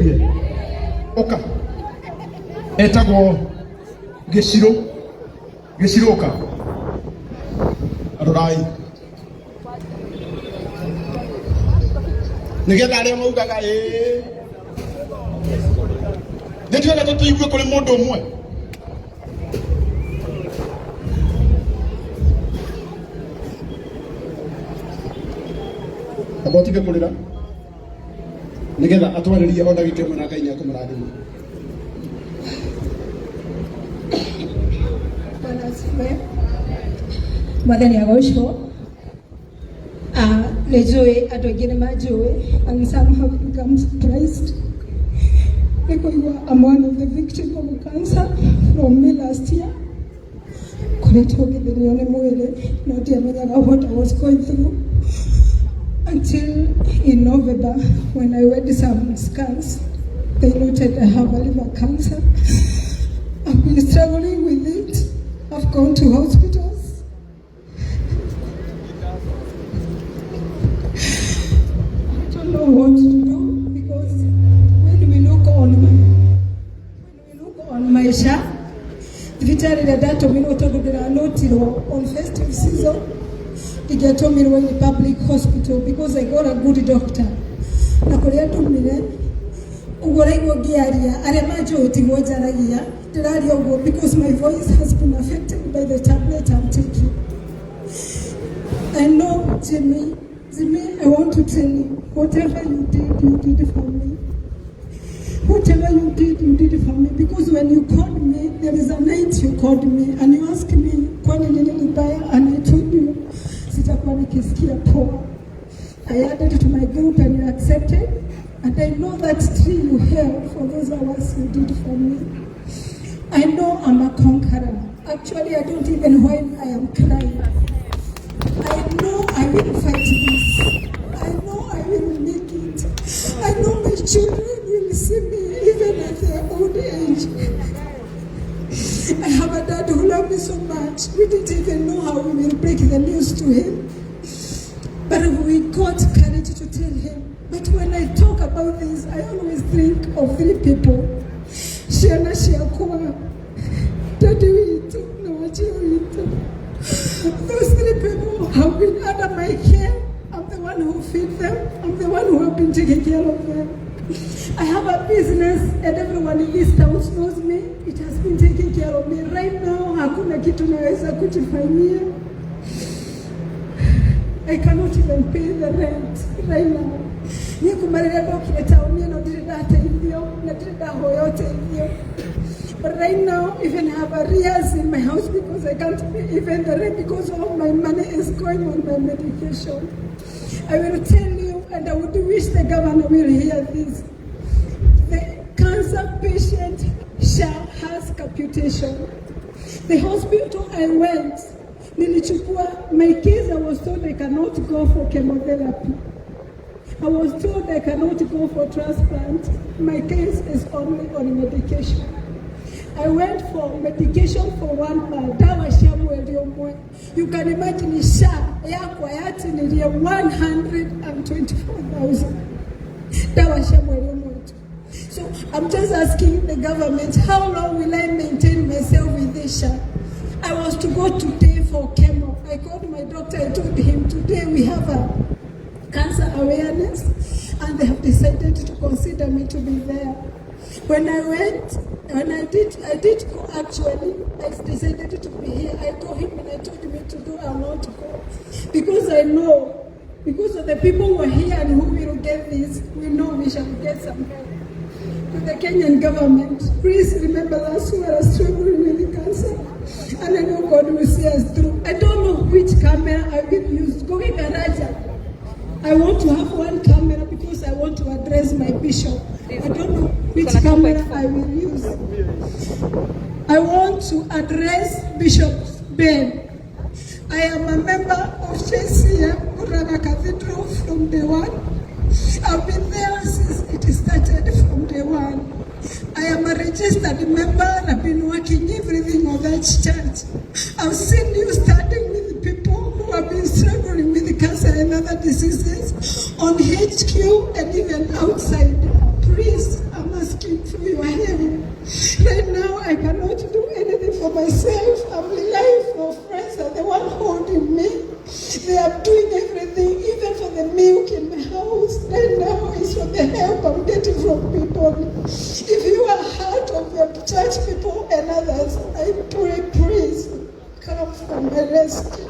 Nĩũkũgerie ũka etagwo Gĩcirũ ũka arorai nĩgetha arĩa maugaga nĩtwenda tũtũigue kũrĩ mũndũ ũmwe abotige kũrĩra nĩgetha atwarĩrie o ndagĩka ĩmwe na Ngai nĩakũmũrathima. Mwathani agocwo nĩ njũĩ andũ aingĩ nĩ manjũĩ and some have become surprised. Nĩ kũigua I'm one of the victims of cancer from me last year. Koretwo ngĩthĩnio nĩ mwĩrĩ no ndiamenyaga what I was going through until in November when I went some scans. They noted I have a liver cancer. I've been struggling with it. I've gone to hospitals. I don't know what to do because when we look on my shop, the data told me not to go on festive season. They told me in the public hospital because I got a good doctor. Na korea tumire ugoraigo giaria arema joti mojaragia tiraria ugo because my voice has been affected by the tablet I'm taking. I know Jimmy, I want to tell you, whatever you did for me. Whatever you did for me. Because when you called me, there is a night you called me and you asked me, kwani nini nibaya, and I told you, sitakuwa nikisikia poa. I added to my group and you accepted. And I know that tree you held for those hours you did for me. I know I'm a conqueror. Actually, I don't even know why I am crying. I know I will fight this. I know I will make it. I know my children will see me even at their old age. I have a dad who loves me so much. We didn't even know how we will break the news to him. But we got courage to tell him. But when I talk about this, I always think of three people. Shiana Shiakua, Daddy Wito, Nawaji Wito. Those three people have been under my care. I'm the one who feed them. I'm the one who have been taking care of them. I have a business and everyone in this town knows me. It has been taking care of me. Right now, hakuna kitu naweza kujifanyia. I cannot even pay the rent right now. But right now, even have arrears in my house because I can't pay even the rent because all my money is going on my medication. I will tell you, and I would wish the governor will hear this. The cancer patient has capitation. The hospital I went, nilichukua my case, I was told I cannot go for chemotherapy. I was told I cannot go for transplant. My case is only on medication. I went for medication for 1 month. You can imagine SHA yakwa yati ni 124,000. So I'm just asking the government, how long will I maintain myself with this SHA? I was to go today for chemo. I called my doctor, I told him today we have a cancer awareness and they have decided to consider me to be there. When I went, I did go actually, I decided to be here. I told him and I told him to do, I want to go. Because I know, because of the people who are here and who will get this, we know we shall get some help. To the Kenyan government, please remember us who are struggling with cancer. And I know God will see us through. I don't know which camera I will use. Going Raja. I want to have one camera because I want to address my bishop. I don't know which camera I will use. I want to address Bishop Ben. I am a member of JCM Uranga Cathedral from day one. I've been there since it started from day one. I am a registered member. I've been working everything of that church. I've seen you starting with people who have been struggling with cancer and other diseases on HQ and even outside. Please, I'm If you are heart of your church people and others, I pray, please come from my rescue.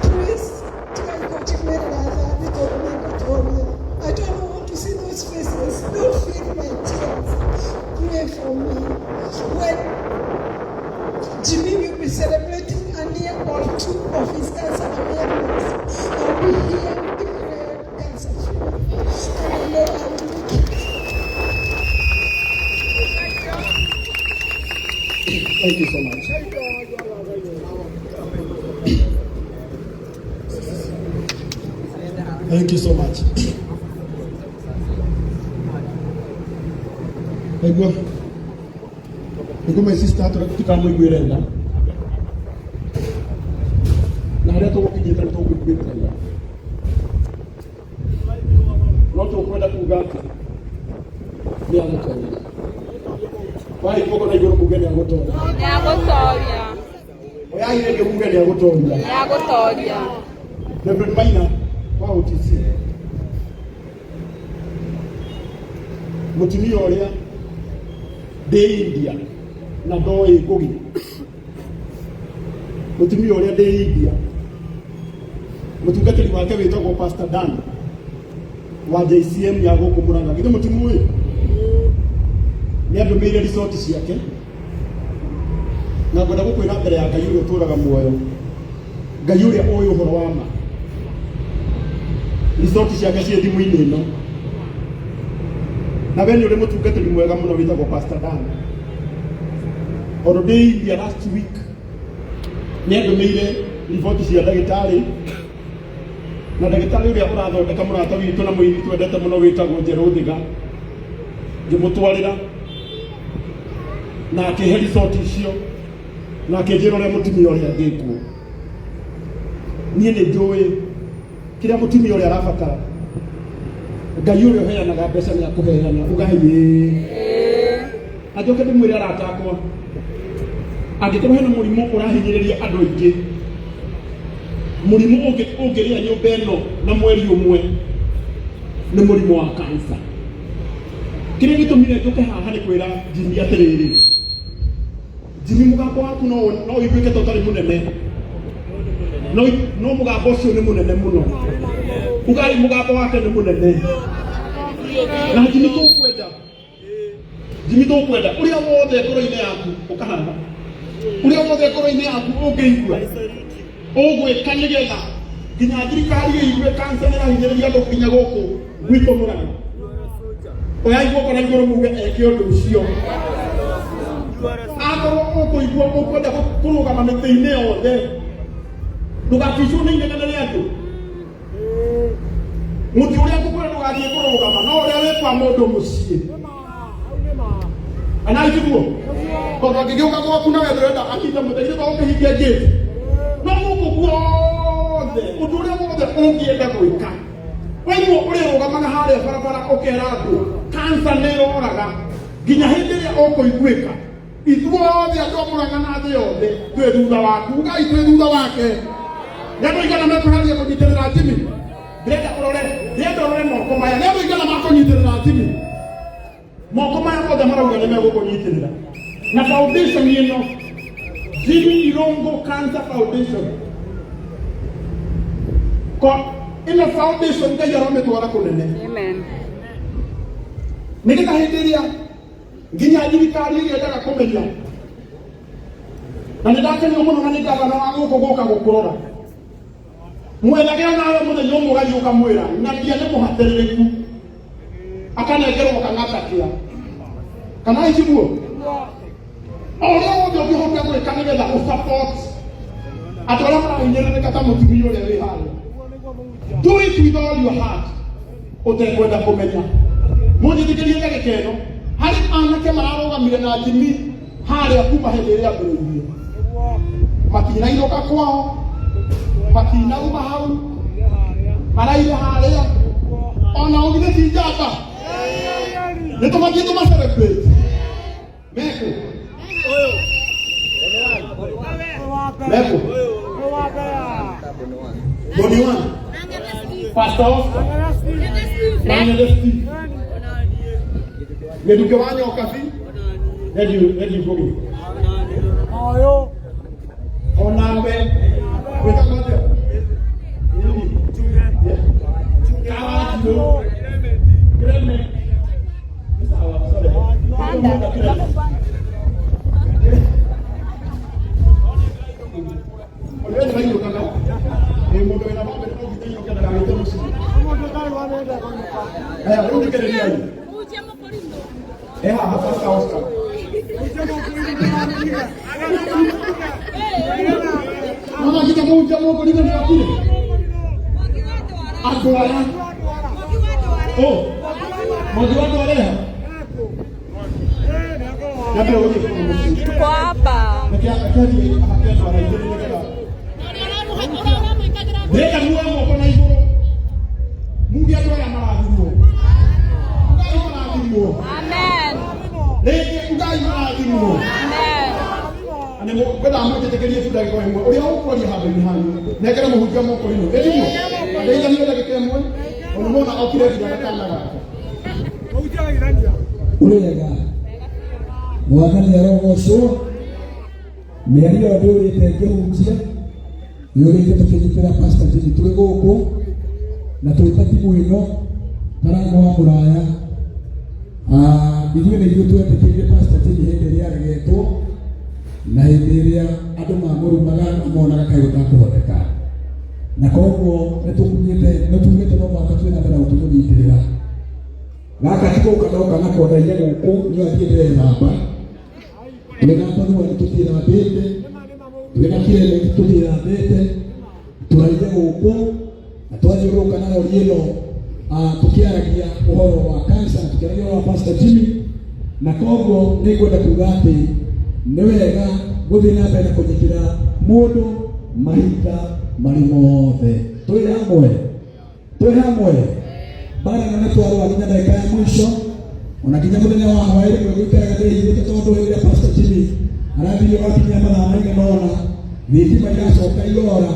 Please, I don't want to see those faces. Don't feel my tears. Pray for me. When Jimmy will be celebrating a year or two of his cancer awareness, I'll be here declared cancer free. And I know I will make it. Thank you so much. Thank you so much. My sister to come with Miranda. Now let us walk in the talk with Miranda. Not to go to Uganda. They are not telling. Why you go to Uganda? Why are you going to Uganda? Reverend Maina, wow, it is here. Mutumia oria de India na doi gogi. Mutumia oria de India. Mutungatiri wake witagwo Pastor Dan wa JCM ya goko Muranga. Githe mutumu uyu ni andumiire resort ciake na ngwenda gukwira mbere ya Ngai uria uturaga muoyo, Ngai uria uyu uhoro wa ma. Resort ciake cie thimu-ini ino na wene uri mutungatiri mwega muno witagwo Pastor Dan. Already last week ni andumiire riboti cia ndagitari na ndagitari uria urathondeka murata witu na muini twendete muno witagwo Njeru Thiga ngimutwarira na akihe resort icio na akinjira uria mutumia uria ngikuo. Nie ni njui kiria mutumia uria arabatara. Ngai uria uheanaga mbeca ni akuheana ugai ajoke ndimwire aratakwa angikorwo hena murimu urahinyiriria andu aingi, murimu ungiria nyumba ino na mweri umwe ni murimu wa cancer. Kiria gitumire njuke haha ni kwira Jimmy atiriri, Jimmy mugambo waku no iguike totari munene, no mugambo ucio ni munene muno, ugai mugambo wake ni munene na Jimmy tukwenda uria wothe ngoro-ini yaku ukahanda, uria wothe ngoro-ini yaku ungiigua ugwika nigetha nginya thirikari iigue cancer irahinyiriria andu nginya guku gwitũ Murang'a. Oyaigua kana igũrũ muge eke ũndũ ũcio. Akorwo ũkũigua ũkwenda kũrũgama mĩtĩ-inĩ yothe ndũgaticwo nĩ inegene rĩa andũ. Mũtĩ ũrĩa ngũkwĩra ndũgathiĩ kũrũgama no ũrĩa wĩkwa mũndũ mũciĩ. Anaiguo tondũ angĩgĩũka gwaku na wendo ũrenda akinde mũtĩ githĩ ũkĩhingia gate no gũkũ guothe ũndũ ũrĩa wothe ũngĩenda gwĩka waigua ũrĩrũgamaga harĩa barabara ũkera andũ cancer nĩ ĩroraga nginya hĩndĩ ĩrĩa ũkũiguĩka. Ithuothe andũ a Murang'a na thĩ yothe twĩ thutha waku, Ngai twĩ thutha wake. Nĩ andũ aigana mekwĩharĩria kũnyitĩrĩra Jimmy? Ndĩrenda ũrore moko maya. Nĩ andũ aigana makũnyitĩrĩra Jimmy? Moko maya mothe marauga nĩ megũkũnyitĩrĩra na foundation ĩno Jimmy Irongo Cancer Foundation. Ino foundation Ngai aramĩtwara kũnene. Amen. Nĩgetha hĩndĩ ĩrĩa nginya thirikari ĩrĩa yendaga kũmenya na nĩndakenio mũno na nĩ ngavana wa gũkũ gũka gũkũrora mwethagĩra nawe mũthenya ũmwe ũgathiĩ ũkamwĩra na ndia nĩ mũhatĩrĩrĩku akanengerwo kang'atakĩa kana iciguo o ũrĩa wothe ũngĩhota gwĩka nĩgetha ũsupport andũ arĩa marahinyĩrĩrĩka ta mũtumia ũrĩa wĩ harĩa. Do it with all your heart. Utekwenda kumenya munjithikĩrie ndagĩka ĩno harĩ anake mararũgamire na Jimmy harĩa kuma hĩndĩ ĩrĩa ambĩrĩirie matinainũka kwao matinauma hau maraire harĩa ona ũgithĩ ti njamba nĩtũbathiĩ tũmacelebrate meko Boni One Pastor Oscar Nanya Steve Ngeduke wanyo kafi. Edi gogi. Ayo. Onawe. Weka moja. Kawajo. Kreme. Sawa, sorry. Olha aí o canal. Eu mudei na mão, eu não tenho que dar a então sim. Onde que ele aí? Hapa Oscar. Mama kita mau jamu ko dito ni akile. Agora. Oh. Mojiwato wale. Tuko hapa. Leka muwe mko na hivyo. Mungu atoa maradhi. Ngai maradhi. Amen. Leka ngai maradhi. Amen. Ane mo kwenda amoje tekelie tu dai kwa mwe. Uri au kwa ni habe ni hani. Nekera mo hujja mo ko ni. Ndio. Ndio ndio ndio keke mwe. Unaona au kile kitu anataka na. Urega mwathani arogocwo mĩario ĩyo ndĩũrĩte ngĩhunjia nĩũrĩte tũkĩnyitĩra Pastor Jimmy tũrĩ gũkũ na twĩta timu ĩno Karango wa Mũraya. Ithuĩ nĩ ithuĩ twetĩkĩrie Pastor Jimmy hĩndĩ ĩrĩa aregetwo na hĩndĩ ĩrĩa andũ mamũrumaga monaga kaĩ gũtakũhoteka, na koguo nĩtugĩte no mwaka twĩna mbere gũtũmũnyitĩrĩra gaka tiko kadoka nako ndaire guku ni athiire namba wena mpano wa tutira bete wena kile tutira bete turaije guku atwaje nayo lieno tukiaragia uhoro wa kansa tukiaragia wa Pastor Jimmy na koguo ni kwenda kugati ni wega guthi na mbere kunyitira mundu mahinda marimothe twi hamwe bara na natwarwa nginya dakika ya mwisho unakinya muthenya wa hawaii gwikaraga ndihithite tondu hĩndĩ ĩrĩa Pastor Jimmy arathiĩ wakinya mathaa maigana ũna thitima igacoka igora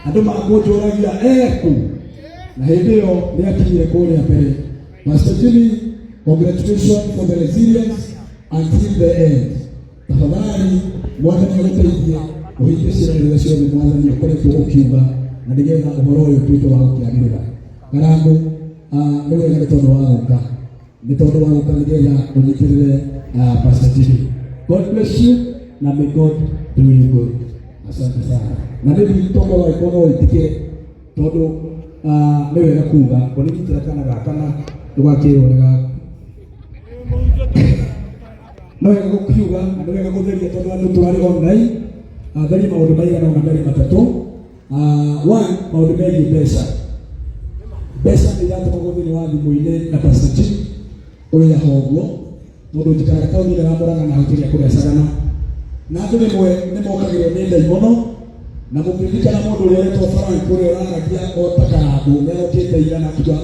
andũ makũnjũragia eku na hĩndĩ ĩyo nĩakinyire kũrĩa mbere. Pastor Jimmy, congratulations for the resilience until the end. Tafadhali mwathani ũgũteithie ũhingie ciĩranĩro ciothe mwathani ũkoretwo ũkiuga na nĩgetha ũhoro ũyũ ũtuĩke wa gũkĩagĩrĩra. Karango nĩ wega nĩ tondũ wa gũka nĩgetha ũnyitĩrĩre Pastor Jimmy. God bless you na may God do you good. Asante sana. Na nĩ tondũ wa ikono wĩtĩkĩre tondũ nĩ wega kuga kũnyitĩra kana gakana tũgakĩrorega no wega gũkiuga na nĩ wega gũtheria tondũ andũ tũrarĩ online theria maũndũ maigana ũna merĩ matatũ. One, maũndũ megiĩ mbeca nĩ iratũmagwo thĩinĩ wa thimũ-inĩ na Pastor Jimmy ũrĩa hoguo tondũ njikaraga taũni-inĩ ya Mũrang'a na hoteli ya kũrecagana na andũ rĩmwe nĩ mokagĩrwo nĩ ndaimono na gũkĩririkana mũndũ ũrĩa ũretwo Frank ũrĩa ũraragia o ta Karangũ nĩarokĩte ira na akiuga